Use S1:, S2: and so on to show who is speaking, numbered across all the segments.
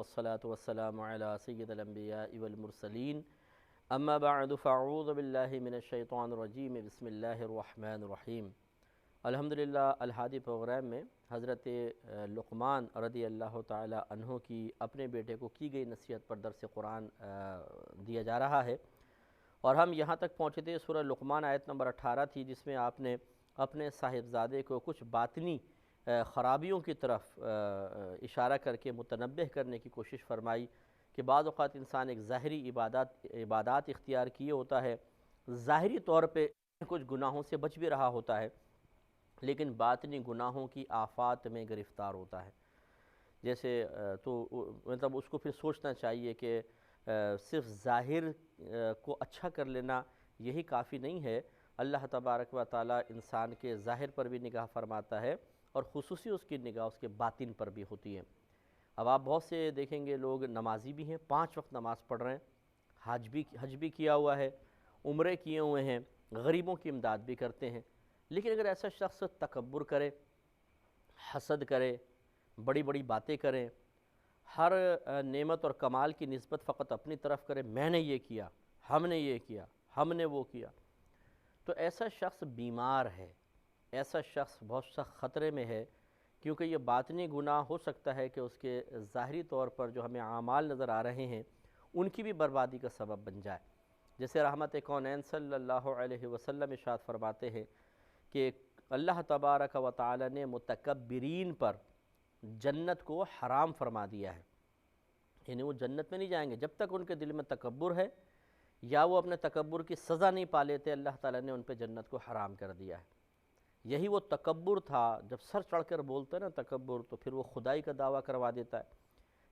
S1: والصلاة والسلام على سید الانبیاء والمرسلین اما بعد فاعوذ باللہ من الشیطان الرجیم بسم اللہ الرحمن الرحیم۔ الحمدللہ الہادی پروگرام میں حضرت لقمان رضی اللہ تعالی عنہ کی اپنے بیٹے کو کی گئی نصیحت پر درس قرآن دیا جا رہا ہے، اور ہم یہاں تک پہنچے تھے سورہ لقمان آیت نمبر 18 تھی، جس میں آپ نے اپنے صاحبزادے کو کچھ باطنی خرابیوں کی طرف اشارہ کر کے متنبہ کرنے کی کوشش فرمائی کہ بعض اوقات انسان ایک ظاہری عبادات اختیار کیے ہوتا ہے، ظاہری طور پہ کچھ گناہوں سے بچ بھی رہا ہوتا ہے، لیکن باطنی گناہوں کی آفات میں گرفتار ہوتا ہے۔ جیسے مطلب اس کو پھر سوچنا چاہیے کہ صرف ظاہر کو اچھا کر لینا یہی کافی نہیں ہے۔ اللہ تبارک و تعالی انسان کے ظاہر پر بھی نگاہ فرماتا ہے، اور خصوصی اس کی نگاہ اس کے باطن پر بھی ہوتی ہے۔ اب آپ بہت سے دیکھیں گے لوگ نمازی بھی ہیں، 5 وقت نماز پڑھ رہے ہیں، حج بھی کیا ہوا ہے، عمرے کیے ہوئے ہیں، غریبوں کی امداد بھی کرتے ہیں، لیکن اگر ایسا شخص تکبر کرے، حسد کرے، بڑی بڑی باتیں کریں، ہر نعمت اور کمال کی نسبت فقط اپنی طرف کرے، میں نے یہ کیا، ہم نے یہ کیا، ہم نے وہ کیا، تو ایسا شخص بیمار ہے، ایسا شخص بہت سخت خطرے میں ہے، کیونکہ یہ باطنی گناہ ہو سکتا ہے کہ اس کے ظاہری طور پر جو ہمیں اعمال نظر آ رہے ہیں ان کی بھی بربادی کا سبب بن جائے۔ جیسے رحمت کونین صلی اللہ علیہ وسلم ارشاد فرماتے ہیں کہ اللہ تبارک و تعالی نے متکبرین پر جنت کو حرام فرما دیا ہے، یعنی وہ جنت میں نہیں جائیں گے جب تک ان کے دل میں تکبر ہے، یا وہ اپنے تکبر کی سزا نہیں پا لیتے، اللہ تعالیٰ نے ان پہ جنت کو حرام کر دیا ہے۔ یہی وہ تکبر تھا، جب سر چڑھ کر بولتا ہے نا تکبر، تو پھر وہ خدائی کا دعویٰ کروا دیتا ہے،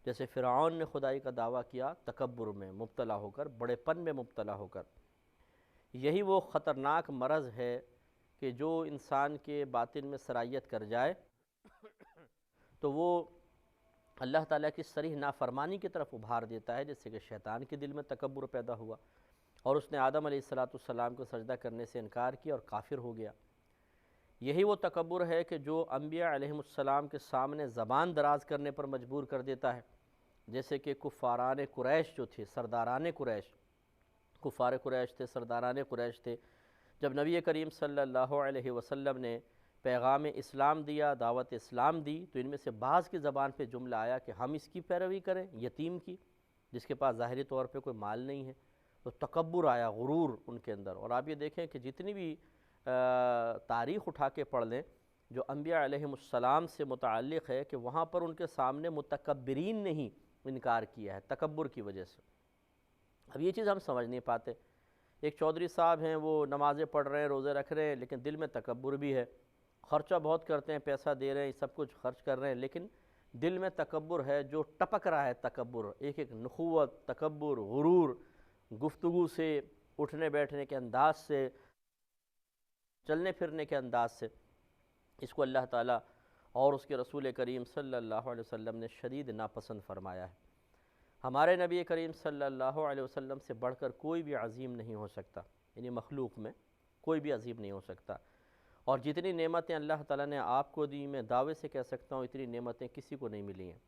S1: جیسے فرعون نے خدائی کا دعویٰ کیا تکبر میں مبتلا ہو کر، بڑے پن میں مبتلا ہو کر۔ یہی وہ خطرناک مرض ہے کہ جو انسان کے باطن میں سرایت کر جائے تو وہ اللہ تعالیٰ کی صریح نافرمانی کی طرف ابھار دیتا ہے، جیسے کہ شیطان کے دل میں تکبر پیدا ہوا اور اس نے آدم علیہ السلام کو سجدہ کرنے سے انکار کیا اور کافر ہو گیا۔ یہی وہ تکبر ہے کہ جو انبیاء علیہ السلام کے سامنے زبان دراز کرنے پر مجبور کر دیتا ہے، جیسے کہ کفاران قریش جو تھے، سرداران قریش، کفار قریش تھے، سرداران قریش تھے، جب نبی کریم صلی اللہ علیہ وسلم نے پیغام اسلام دیا، دعوت اسلام دی، تو ان میں سے بعض کی زبان پہ جملہ آیا کہ ہم اس کی پیروی کریں، یتیم کی، جس کے پاس ظاہری طور پہ کوئی مال نہیں ہے، تو تکبر آیا، غرور ان کے اندر۔ اور آپ یہ دیکھیں کہ جتنی بھی تاریخ اٹھا کے پڑھ لیں جو انبیاء علیہ السلام سے متعلق ہے، کہ وہاں پر ان کے سامنے متکبرین نے ہی انکار کیا ہے تکبر کی وجہ سے۔ اب یہ چیز ہم سمجھ نہیں پاتے۔ ایک چودھری صاحب ہیں، وہ نمازیں پڑھ رہے ہیں، روزے رکھ رہے ہیں، لیکن دل میں تکبر بھی ہے، خرچہ بہت کرتے ہیں، پیسہ دے رہے ہیں، سب کچھ خرچ کر رہے ہیں، لیکن دل میں تکبر ہے، جو ٹپک رہا ہے تکبر، ایک نخوت، تکبر، غرور، گفتگو سے، اٹھنے بیٹھنے کے انداز سے، چلنے پھرنے کے انداز سے، اس کو اللہ تعالیٰ اور اس کے رسول کریم صلی اللہ علیہ وسلم نے شدید ناپسند فرمایا ہے۔ ہمارے نبی کریم صلی اللہ علیہ وسلم سے بڑھ کر کوئی بھی عظیم نہیں ہو سکتا، یعنی مخلوق میں کوئی بھی عظیم نہیں ہو سکتا، اور جتنی نعمتیں اللہ تعالیٰ نے آپ کو دی، میں دعوے سے کہہ سکتا ہوں اتنی نعمتیں کسی کو نہیں ملی ہیں۔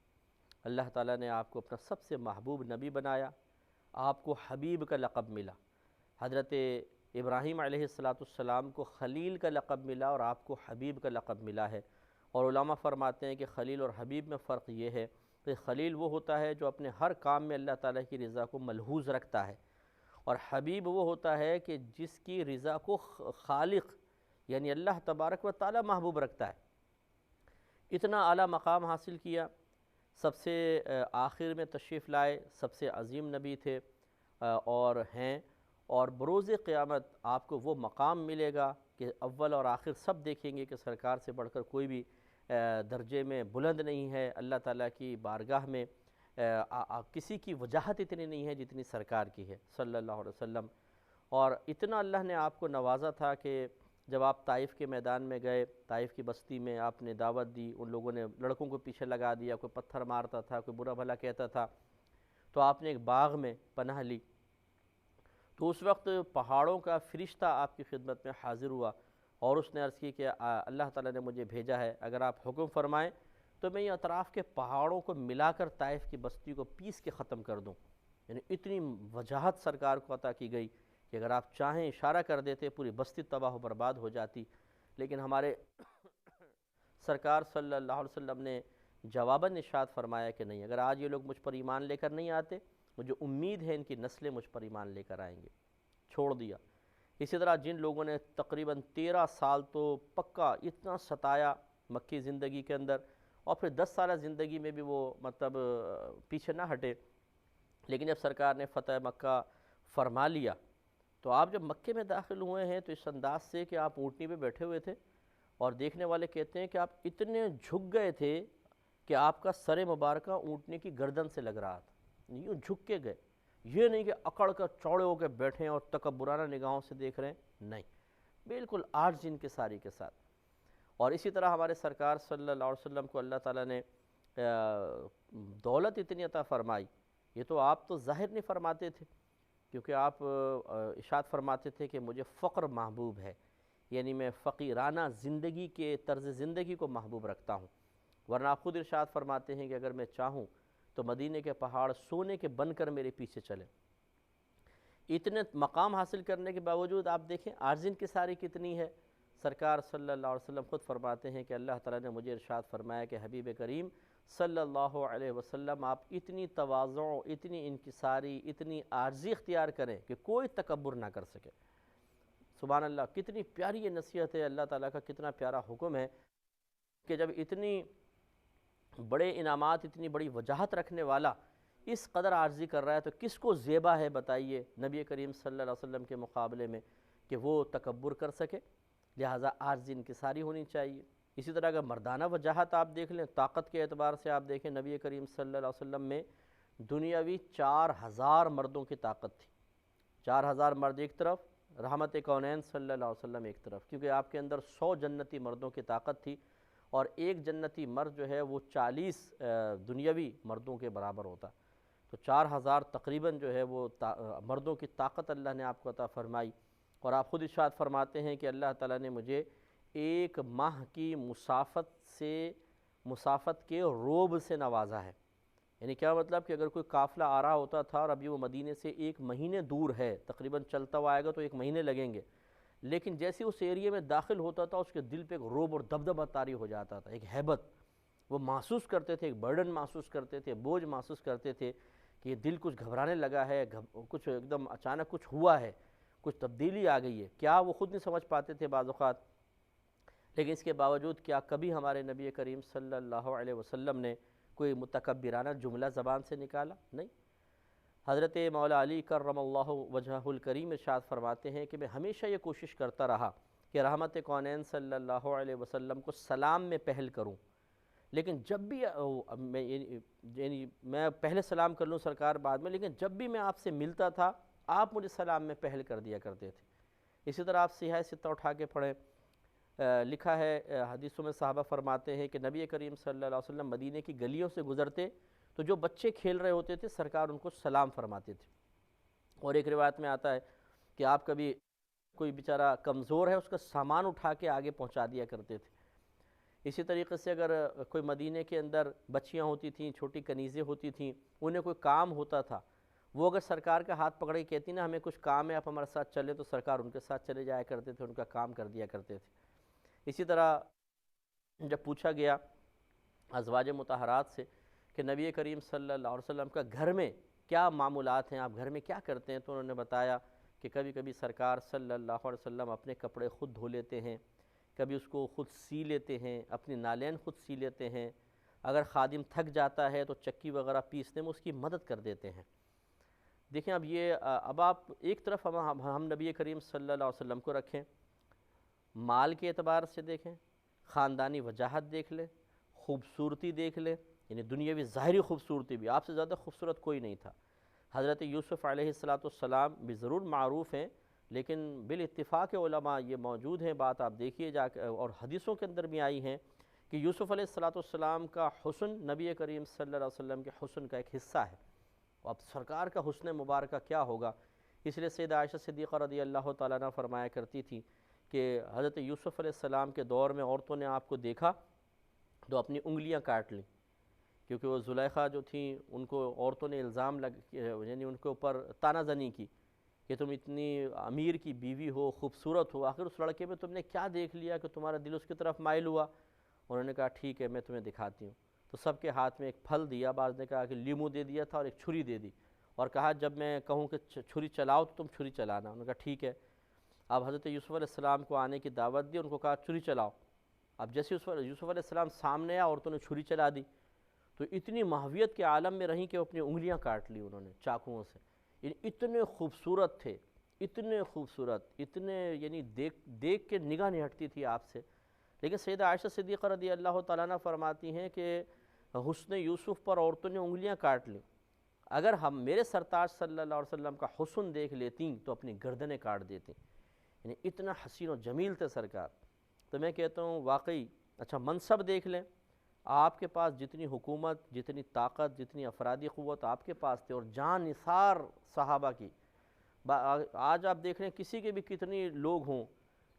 S1: اللہ تعالیٰ نے آپ کو اپنا سب سے محبوب نبی بنایا، آپ کو حبیب کا لقب ملا، حضرت ابراہیم علیہ السلام کو خلیل کا لقب ملا اور آپ کو حبیب کا لقب ملا ہے۔ اور علماء فرماتے ہیں کہ خلیل اور حبیب میں فرق یہ ہے کہ خلیل وہ ہوتا ہے جو اپنے ہر کام میں اللہ تعالیٰ کی رضا کو ملحوظ رکھتا ہے، اور حبیب وہ ہوتا ہے کہ جس کی رضا کو خالق یعنی اللہ تبارک و تعالیٰ محبوب رکھتا ہے۔ اتنا اعلیٰ مقام حاصل کیا، سب سے آخر میں تشریف لائے، سب سے عظیم نبی تھے اور ہیں، اور بروز قیامت آپ کو وہ مقام ملے گا کہ اول اور آخر سب دیکھیں گے کہ سرکار سے بڑھ کر کوئی بھی درجے میں بلند نہیں ہے، اللہ تعالیٰ کی بارگاہ میں کسی کی وجاہت اتنی نہیں ہے جتنی سرکار کی ہے صلی اللہ علیہ وسلم۔ اور اتنا اللہ نے آپ کو نوازا تھا کہ جب آپ طائف کے میدان میں گئے، طائف کی بستی میں آپ نے دعوت دی، ان لوگوں نے لڑکوں کو پیچھے لگا دیا، کوئی پتھر مارتا تھا، کوئی برا بھلا کہتا تھا، تو آپ نے ایک باغ میں پناہ لی، تو اس وقت پہاڑوں کا فرشتہ آپ کی خدمت میں حاضر ہوا اور اس نے عرض کی کہ اللہ تعالیٰ نے مجھے بھیجا ہے، اگر آپ حکم فرمائیں تو میں یہ اطراف کے پہاڑوں کو ملا کر طائف کی بستی کو پیس کے ختم کر دوں۔ یعنی اتنی وجاہت سرکار کو عطا کی گئی کہ اگر آپ چاہیں اشارہ کر دیتے پوری بستی تباہ و برباد ہو جاتی، لیکن ہمارے سرکار صلی اللہ علیہ وسلم نے جواباً ارشاد فرمایا کہ نہیں، اگر آج یہ لوگ مجھ پر ایمان لے کر نہیں آتے، مجھے امید ہے ان کی نسلیں مجھ پر ایمان لے کر آئیں گے۔ چھوڑ دیا۔ اسی طرح جن لوگوں نے تقریباً 13 سال تو پکا اتنا ستایا مکی زندگی کے اندر، اور پھر 10 سالہ زندگی میں بھی وہ مطلب پیچھے نہ ہٹے، لیکن جب سرکار نے فتح مکہ فرما لیا تو آپ جب مکے میں داخل ہوئے ہیں تو اس انداز سے کہ آپ اونٹنی پہ بیٹھے ہوئے تھے، اور دیکھنے والے کہتے ہیں کہ آپ اتنے جھک گئے تھے کہ آپ کا سر مبارکہ اونٹنی کی گردن سے لگ رہا تھا، یوں جھک کے گئے۔ یہ نہیں کہ اکڑ کر چوڑے ہو کے بیٹھے ہیں اور تکبرانہ نگاہوں سے دیکھ رہے ہیں، نہیں، بالکل عاجز انکساری کے ساتھ۔ اور اسی طرح ہمارے سرکار صلی اللہ علیہ وسلم کو اللہ تعالیٰ نے دولت اتنی عطا فرمائی، یہ تو آپ تو ظاہر نہیں فرماتے تھے، کیونکہ آپ ارشاد فرماتے تھے کہ مجھے فقر محبوب ہے، یعنی میں فقیرانہ زندگی کے طرز زندگی کو محبوب رکھتا ہوں، ورنہ آپ خود ارشاد فرماتے ہیں کہ اگر میں چاہوں تو مدینے کے پہاڑ سونے کے بن کر میرے پیچھے چلیں۔ اتنے مقام حاصل کرنے کے باوجود آپ دیکھیں عاجز انکساری کتنی ہے۔ سرکار صلی اللہ علیہ وسلم خود فرماتے ہیں کہ اللہ تعالیٰ نے مجھے ارشاد فرمایا کہ حبیب کریم صلی اللہ علیہ وسلم آپ اتنی تواضع، اتنی انکساری، اتنی عاجزی اختیار کریں کہ کوئی تکبر نہ کر سکے۔ سبحان اللہ، کتنی پیاری یہ نصیحت ہے، اللہ تعالیٰ کا کتنا پیارا حکم ہے کہ جب اتنی بڑے انعامات، اتنی بڑی وجاہت رکھنے والا اس قدر عاجزی کر رہا ہے تو کس کو زیبا ہے بتائیے نبی کریم صلی اللہ علیہ وسلم کے مقابلے میں کہ وہ تکبر کر سکے۔ لہٰذا عاجزی انکساری ہونی چاہیے۔ اسی طرح اگر مردانہ وجاہت آپ دیکھ لیں، طاقت کے اعتبار سے آپ دیکھیں نبی کریم صلی اللہ علیہ وسلم میں دنیاوی 4000 مردوں کی طاقت تھی۔ 4000 مرد ایک طرف، رحمت کونین صلی اللہ علیہ وسلم ایک طرف، کیونکہ آپ کے اندر 100 جنتی مردوں کی طاقت تھی، اور ایک جنتی مرد جو ہے وہ 40 دنیاوی مردوں کے برابر ہوتا، تو 4000 تقریباً جو ہے وہ مردوں کی طاقت اللہ نے آپ کو عطا فرمائی۔ اور آپ خود ارشاد فرماتے ہیں کہ اللہ تعالیٰ نے مجھے 1 ماہ کی مسافت کے روب سے نوازا ہے۔ یعنی کیا مطلب کہ اگر کوئی قافلہ آ رہا ہوتا تھا اور ابھی وہ مدینے سے 1 مہینے دور ہے، تقریباً چلتا ہوا آئے گا تو 1 مہینے لگیں گے، لیکن جیسے اس ایریے میں داخل ہوتا تھا اس کے دل پہ ایک روب اور دبدبہ طاری ہو جاتا تھا، ایک ہیبت وہ محسوس کرتے تھے، ایک برڈن محسوس کرتے تھے، بوجھ محسوس کرتے تھے کہ یہ دل کچھ گھبرانے لگا ہے، کچھ ایک دم اچانک کچھ ہوا ہے، کچھ تبدیلی آ گئی ہے، کیا وہ خود نہیں سمجھ پاتے تھے بعض اوقات۔ لیکن اس کے باوجود کیا کبھی ہمارے نبی کریم صلی اللہ علیہ وسلم نے کوئی متکبرانہ جملہ زبان سے نکالا؟ نہیں۔ حضرت مولا علی کرم اللہ وجہہ الکریم ارشاد فرماتے ہیں کہ میں ہمیشہ یہ کوشش کرتا رہا کہ رحمت کونین صلی اللہ علیہ وسلم کو سلام میں پہل کروں، لیکن جب بھی میں پہلے سلام کر لوں سرکار بعد میں، لیکن جب بھی میں آپ سے ملتا تھا آپ مجھے سلام میں پہل کر دیا کرتے تھے۔ اسی طرح آپ صحیح ستہ اٹھا کے پڑھیں، لکھا ہے حدیثوں میں صحابہ فرماتے ہیں کہ نبی کریم صلی اللہ علیہ وسلم مدینے کی گلیوں سے گزرتے تو جو بچے کھیل رہے ہوتے تھے سرکار ان کو سلام فرماتے تھے، اور ایک روایت میں آتا ہے کہ آپ کبھی کوئی بیچارہ کمزور ہے اس کا سامان اٹھا کے آگے پہنچا دیا کرتے تھے۔ اسی طریقے سے اگر کوئی مدینے کے اندر بچیاں ہوتی تھیں، چھوٹی کنیزیں ہوتی تھیں، انہیں کوئی کام ہوتا تھا، وہ اگر سرکار کا ہاتھ پکڑ کے کہتی نا ہمیں کچھ کام ہے آپ ہمارے ساتھ چلیں، تو سرکار ان کے ساتھ چلے جایا کرتے تھے، ان کا کام کر دیا کرتے تھے۔ اسی طرح جب پوچھا گیا ازواج مطہرات سے کہ نبی کریم صلی اللہ علیہ وسلم کا گھر میں کیا معمولات ہیں، آپ گھر میں کیا کرتے ہیں، تو انہوں نے بتایا کہ کبھی کبھی سرکار صلی اللہ علیہ وسلم اپنے کپڑے خود دھو لیتے ہیں، کبھی اس کو خود سی لیتے ہیں، اپنی نالین خود سی لیتے ہیں، اگر خادم تھک جاتا ہے تو چکی وغیرہ پیسنے میں اس کی مدد کر دیتے ہیں۔ دیکھیں اب آپ ایک طرف ہم نبی کریم صلی اللہ علیہ وسلم کو رکھیں، مال کے اعتبار سے دیکھیں، خاندانی وجاہت دیکھ لیں، خوبصورتی دیکھ لیں، یعنی دنیاوی ظاہری خوبصورتی بھی آپ سے زیادہ خوبصورت کوئی نہیں تھا۔ حضرت یوسف علیہ السلام بھی ضرور معروف ہیں، لیکن بالاتفاق علماء یہ موجود ہیں، بات آپ دیکھیے جا کے، اور حدیثوں کے اندر بھی آئی ہیں کہ یوسف علیہ السلام کا حسن نبی کریم صلی اللہ علیہ وسلم کے حسن کا ایک حصہ ہے، اب سرکار کا حسن مبارکہ کیا ہوگا۔ اس لیے سیدہ عائشہ صدیقہ رضی اللہ تعالیٰ عنہ فرمایا کرتی تھی کہ حضرت یوسف علیہ السلام کے دور میں عورتوں نے آپ کو دیکھا تو اپنی انگلیاں کاٹ لیں، کیونکہ وہ زلیخا جو تھیں ان کو عورتوں نے الزام یعنی ان کے اوپر طعنہ زنی کی کہ تم اتنی امیر کی بیوی ہو، خوبصورت ہو، آخر اس لڑکے میں تم نے کیا دیکھ لیا کہ تمہارا دل اس کی طرف مائل ہوا؟ انہوں نے کہا ٹھیک ہے میں تمہیں دکھاتی ہوں۔ تو سب کے ہاتھ میں ایک پھل دیا، بعض نے کہا کہ لیمو دے دیا تھا، اور ایک چھری دے دی، اور کہا جب میں کہوں کہ چھری چلاؤ تو تم چھری چلانا۔ انہوں نے کہا ٹھیک ہے۔ اب حضرت یوسف علیہ السلام کو آنے کی دعوت دی، ان کو کہا چھری چلاؤ۔ اب جیسے یوسف علیہ السلام سامنے آیا، عورتوں نے چھری چلا دی، تو اتنی محویت کے عالم میں رہیں کہ وہ اپنی انگلیاں کاٹ لی انہوں نے چاقوؤں سے۔ یعنی اتنے خوبصورت تھے، اتنے خوبصورت، اتنے یعنی دیکھ کے نگاہ نہیں ہٹتی تھی آپ سے۔ لیکن سیدہ عائشہ صدیقہ رضی اللہ تعالیٰ عنہ فرماتی ہیں کہ حسن یوسف پر عورتوں نے انگلیاں کاٹ لیں، اگر ہم میرے سرتاج صلی اللہ علیہ وسلم کا حسن دیکھ لیتیں تو اپنی گردنیں کاٹ دیتیں۔ یعنی اتنا حسین و جمیل تھے سرکار۔ تو میں کہتا ہوں واقعی اچھا منصب دیکھ لیں، آپ کے پاس جتنی حکومت، جتنی طاقت، جتنی افرادی قوت آپ کے پاس تھے، اور جان نثار صحابہ کی، آج آپ دیکھ رہے ہیں کسی کے بھی کتنی لوگ ہوں،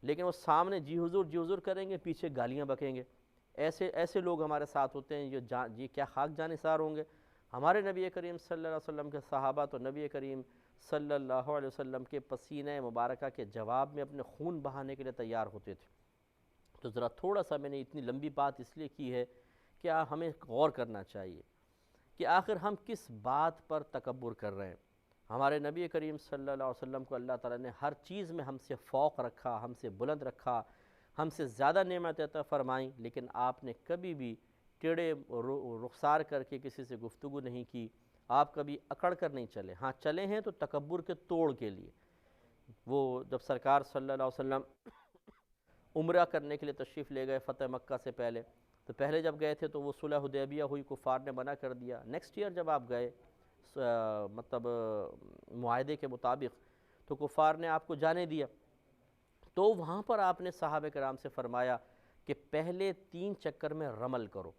S1: لیکن وہ سامنے جی حضور کریں گے، پیچھے گالیاں بکیں گے۔ ایسے لوگ ہمارے ساتھ ہوتے ہیں یہ کیا خاک جان نثار ہوں گے؟ ہمارے نبی کریم صلی اللہ علیہ وسلم کے صحابہ تو نبی کریم صلی اللہ علیہ وسلم کے پسینہ مبارکہ کے جواب میں اپنے خون بہانے کے لیے تیار ہوتے تھے۔ تو ذرا تھوڑا سا میں نے اتنی لمبی بات اس لیے کی ہے کہ ہمیں غور کرنا چاہیے کہ آخر ہم کس بات پر تکبر کر رہے ہیں۔ ہمارے نبی کریم صلی اللہ علیہ وسلم کو اللہ تعالیٰ نے ہر چیز میں ہم سے فوق رکھا، ہم سے بلند رکھا، ہم سے زیادہ نعمت عطا فرمائیں، لیکن آپ نے کبھی بھی ٹیڑے رخسار کر کے کسی سے گفتگو نہیں کی، آپ کبھی اکڑ کر نہیں چلے۔ ہاں چلے ہیں تو تکبر کے توڑ کے لیے۔ وہ جب سرکار صلی اللہ علیہ وسلم عمرہ کرنے کے لیے تشریف لے گئے فتح مکہ سے پہلے، تو پہلے جب گئے تھے تو وہ صلح حدیبیہ ہوئی، کفار نے منع کر دیا۔ نیکسٹ ایئر جب آپ گئے مطلب معاہدے کے مطابق، تو کفار نے آپ کو جانے دیا، تو وہاں پر آپ نے صحابہ کرام سے فرمایا کہ پہلے 3 چکر میں رمل کرو،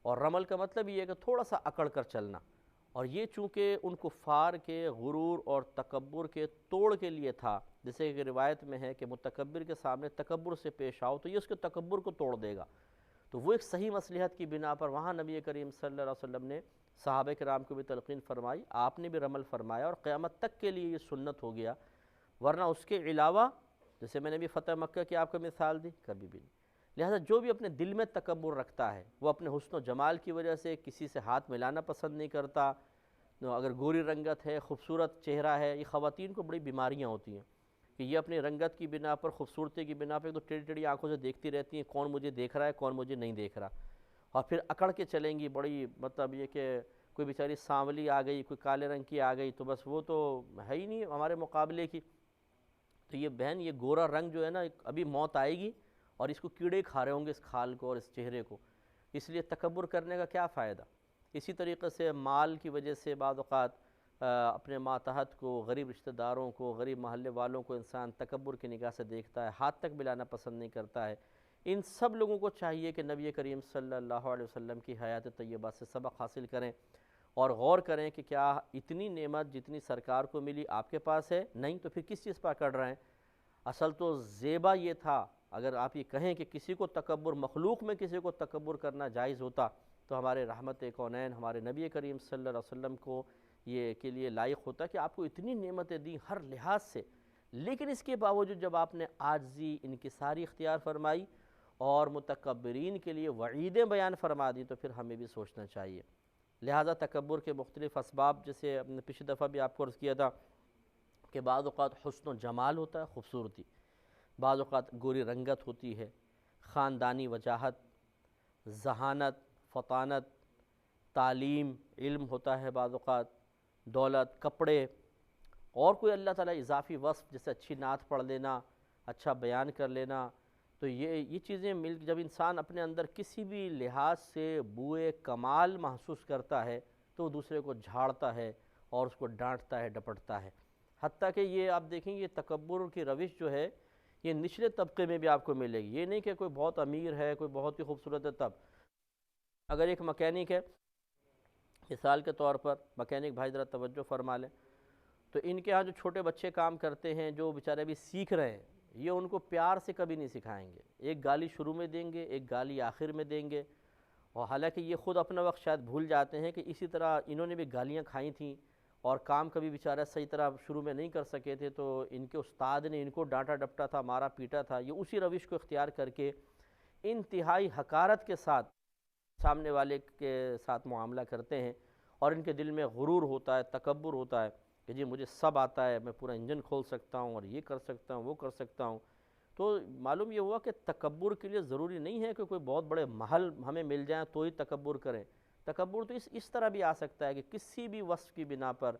S1: اور رمل کا مطلب یہ ہے کہ تھوڑا سا اکڑ کر چلنا، اور یہ چونکہ ان کفار کے غرور اور تکبر کے توڑ کے لیے تھا، جیسے کہ روایت میں ہے کہ متکبر کے سامنے تکبر سے پیش آؤ تو یہ اس کے تکبر کو توڑ دے گا، تو وہ ایک صحیح مصلحت کی بنا پر وہاں نبی کریم صلی اللہ علیہ وسلم نے صحابہ کرام کو بھی تلقین فرمائی، آپ نے بھی رمل فرمایا، اور قیامت تک کے لیے یہ سنت ہو گیا۔ ورنہ اس کے علاوہ جیسے میں نے بھی فتح مکہ کی آپ کو مثال دی، کبھی بھی نہیں۔ لہذا جو بھی اپنے دل میں تکبر رکھتا ہے، وہ اپنے حسن و جمال کی وجہ سے کسی سے ہاتھ ملانا پسند نہیں کرتا۔ اگر گوری رنگت ہے، خوبصورت چہرہ ہے، یہ خواتین کو بڑی بیماریاں ہوتی ہیں کہ یہ اپنی رنگت کی بنا پر، خوبصورتی کی بنا پر تو ٹیڑھی ٹیڑھی آنکھوں سے دیکھتی رہتی ہیں، کون مجھے دیکھ رہا ہے کون مجھے نہیں دیکھ رہا، اور پھر اکڑ کے چلیں گی۔ بڑی مطلب یہ کہ کوئی بیچاری سانولی آ گئی، کوئی کالے رنگ کی آ گئی، تو بس وہ تو ہے ہی نہیں ہمارے مقابلے کی۔ تو یہ بہن، یہ گورا رنگ جو ہے نا، ابھی موت آئے گی اور اس کو کیڑے کھا رہے ہوں گے، اس کھال کو اور اس چہرے کو، اس لیے تکبر کرنے کا کیا فائدہ۔ اسی طریقے سے مال کی وجہ سے بعض اوقات اپنے ماتحت کو، غریب رشتہ داروں کو، غریب محلے والوں کو انسان تکبر کی نگاہ سے دیکھتا ہے، ہاتھ تک ملانا پسند نہیں کرتا ہے۔ ان سب لوگوں کو چاہیے کہ نبی کریم صلی اللہ علیہ وسلم کی حیات طیبہ سے سبق حاصل کریں، اور غور کریں کہ کیا اتنی نعمت جتنی سرکار کو ملی آپ کے پاس ہے؟ نہیں تو پھر کس چیز پر اکڑ رہے ہیں؟ اصل تو زیبا یہ تھا، اگر آپ یہ کہیں کہ کسی کو تکبر، مخلوق میں کسی کو تکبر کرنا جائز ہوتا تو ہمارے رحمت کونین، ہمارے نبی کریم صلی اللہ علیہ وسلم کو یہ کے لیے لائق ہوتا کہ آپ کو اتنی نعمتیں دیں ہر لحاظ سے، لیکن اس کے باوجود جب آپ نے عاجزی، انکساری اختیار فرمائی اور متکبرین کے لیے وعیدیں بیان فرما دی، تو پھر ہمیں بھی سوچنا چاہیے۔ لہذا تکبر کے مختلف اسباب، جیسے ہم نے پچھلی دفعہ بھی آپ کو عرض کیا تھا کہ بعض اوقات حسن و جمال ہوتا ہے، خوبصورتی، بعض اوقات گوری رنگت ہوتی ہے، خاندانی وجاہت، ذہانت، فطانت، تعلیم، علم ہوتا ہے، بعض اوقات دولت، کپڑے، اور کوئی اللہ تعالیٰ اضافی وصف جیسے اچھی نعت پڑھ لینا، اچھا بیان کر لینا۔ تو یہ چیزیں مل جب انسان اپنے اندر کسی بھی لحاظ سے بوئے کمال محسوس کرتا ہے تو وہ دوسرے کو جھاڑتا ہے اور اس کو ڈانٹتا ہے، ڈپٹتا ہے۔ حتیٰ کہ یہ آپ دیکھیں یہ تکبر کی روش جو ہے یہ نچلے طبقے میں بھی آپ کو ملے گی۔ یہ نہیں کہ کوئی بہت امیر ہے، کوئی بہت ہی خوبصورت ہے، تب اگر ایک مکینک ہے، مثال کے طور پر مکینک بھائی ذرا توجہ فرما لیں، تو ان کے ہاں جو چھوٹے بچے کام کرتے ہیں، جو بیچارے ابھی سیکھ رہے ہیں، یہ ان کو پیار سے کبھی نہیں سکھائیں گے، ایک گالی شروع میں دیں گے، ایک گالی آخر میں دیں گے، اور حالانکہ یہ خود اپنا وقت شاید بھول جاتے ہیں کہ اسی طرح انہوں نے بھی گالیاں کھائی تھیں اور کام کبھی بیچارہ صحیح طرح شروع میں نہیں کر سکے تھے، تو ان کے استاد نے ان کو ڈانٹا ڈپٹا تھا، مارا پیٹا تھا، یہ اسی روش کو اختیار کر کے انتہائی حقارت کے ساتھ سامنے والے کے ساتھ معاملہ کرتے ہیں، اور ان کے دل میں غرور ہوتا ہے، تکبر ہوتا ہے کہ جی مجھے سب آتا ہے، میں پورا انجن کھول سکتا ہوں اور یہ کر سکتا ہوں وہ کر سکتا ہوں۔ تو معلوم یہ ہوا کہ تکبر کے لیے ضروری نہیں ہے کہ کوئی بہت بڑے محل ہمیں مل جائیں تو ہی تکبر کریں۔ تکبر تو اس طرح بھی آ سکتا ہے کہ کسی بھی وصف کی بنا پر،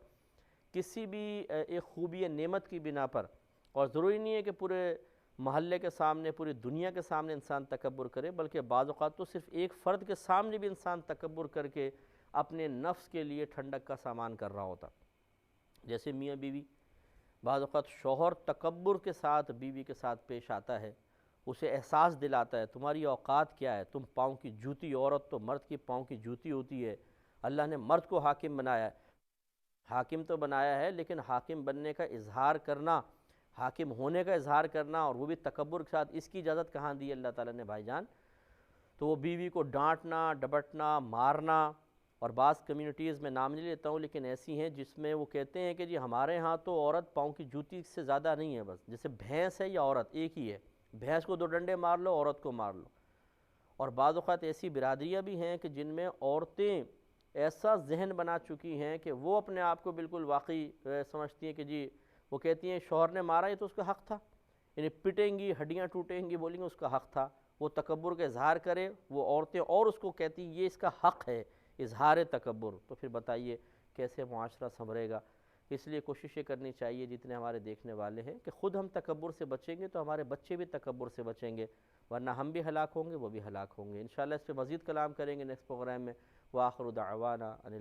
S1: کسی بھی ایک خوبی نعمت کی بنا پر، اور ضروری نہیں ہے کہ پورے محلے کے سامنے، پوری دنیا کے سامنے انسان تکبر کرے، بلکہ بعض اوقات تو صرف ایک فرد کے سامنے بھی انسان تکبر کر کے اپنے نفس کے لیے ٹھنڈک کا سامان کر رہا ہوتا۔ جیسے میاں بیوی، بعض اوقات شوہر تکبر کے ساتھ بیوی کے ساتھ پیش آتا ہے، اسے احساس دلاتا ہے تمہاری اوقات کیا ہے، تم پاؤں کی جوتی، عورت تو مرد کی پاؤں کی جوتی ہوتی ہے، اللہ نے مرد کو حاکم بنایا ہے، حاکم تو بنایا ہے لیکن حاکم بننے کا اظہار کرنا، حاکم ہونے کا اظہار کرنا، اور وہ بھی تکبر کے ساتھ، اس کی اجازت کہاں دی اللہ تعالیٰ نے بھائی جان؟ تو وہ بیوی کو ڈانٹنا، ڈپٹنا، مارنا، اور بعض کمیونٹیز میں نام نہیں لیتا ہوں لیکن ایسی ہیں جس میں وہ کہتے ہیں کہ جی ہمارے ہاں تو عورت پاؤں کی جوتی سے زیادہ نہیں ہے، بس جیسے بھینس ہے یا عورت ایک ہی ہے، بھینس کو 2 ڈنڈے مار لو، عورت کو مار لو۔ اور بعض اوقات ایسی برادریاں بھی ہیں کہ جن میں عورتیں ایسا ذہن بنا چکی ہیں کہ وہ اپنے آپ کو بالکل واقعی سمجھتی ہیں کہ جی، وہ کہتی ہیں شوہر نے مارا یہ تو اس کا حق تھا، یعنی پٹیں گی، ہڈیاں ٹوٹیں گی، بولیں گے اس کا حق تھا، وہ تکبر کا اظہار کرے وہ عورتیں، اور اس کو کہتی ہیں یہ اس کا حق ہے، اظہار تکبر۔ تو پھر بتائیے کیسے معاشرہ سنورے گا؟ اس لیے کوشش یہ کرنی چاہیے جتنے ہمارے دیکھنے والے ہیں کہ خود ہم تکبر سے بچیں گے تو ہمارے بچے بھی تکبر سے بچیں گے، ورنہ ہم بھی ہلاک ہوں گے، وہ بھی ہلاک ہوں گے۔ انشاءاللہ اس پہ مزید کلام کریں گے نیکسٹ پروگرام میں۔ وآخر دعوانا ان